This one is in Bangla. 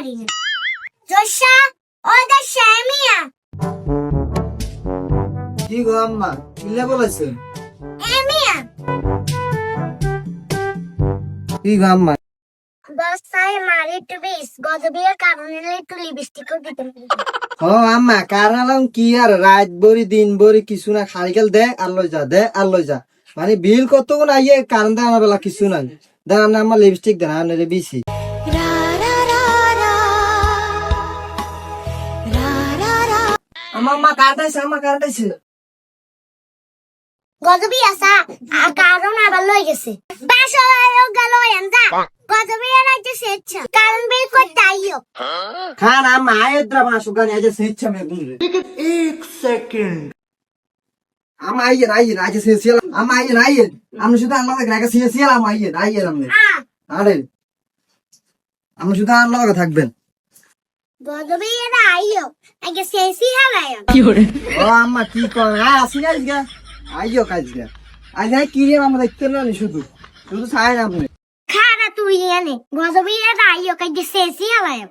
পারি না জোসা ওদের শামিয়া কি গো আম্মা কিলে বলেছেন এমিয়া কি গো আম্মা বস্তায় মারি একটু বেশ গজবিয়ার কারণে একটু লিপস্টিকও দিতে ও আম্মা কারণ কি আর রাত বরি দিন বরি কিছু না খালিকাল দে আর লই যা দে আর লই যা মানে বিল কত কোন আইয়ে কারণ দে আমার বেলা কিছু নাই দেন না আমার লিপস্টিক দেন আনে বিসি আমার মা কাটাইছে গজবি আসা আর কারণ আবার লই গেছে বাসা গেল এন্দা গজবিয়া রাইতে সেচ্ছা কারণ বের করতে আইও খান আম্মা আয়দ্রা বাসু গানি আজ সেচ্ছা মে গুনরে এক সেকেন্ড আম্মা আইয়েন আজ সেছিয়াল আম্মা আইয়েন আমি শুধু আল্লাহ গ্রাকে সেছিয়াল আম্মা আইয়েন আমনে আরে আমি শুধু আল্লাহ থাকবেন গজবিয়া আইও আগে সেসি হালায় ও আম্মা কি কর আসি না আজকে আইও কাজকে আজ কি রে আমরা দেখতে না শুধু শুধু ছায় না আপনি খারা তুই এনে গজবিয়া আইও কাগে সেসি হালায়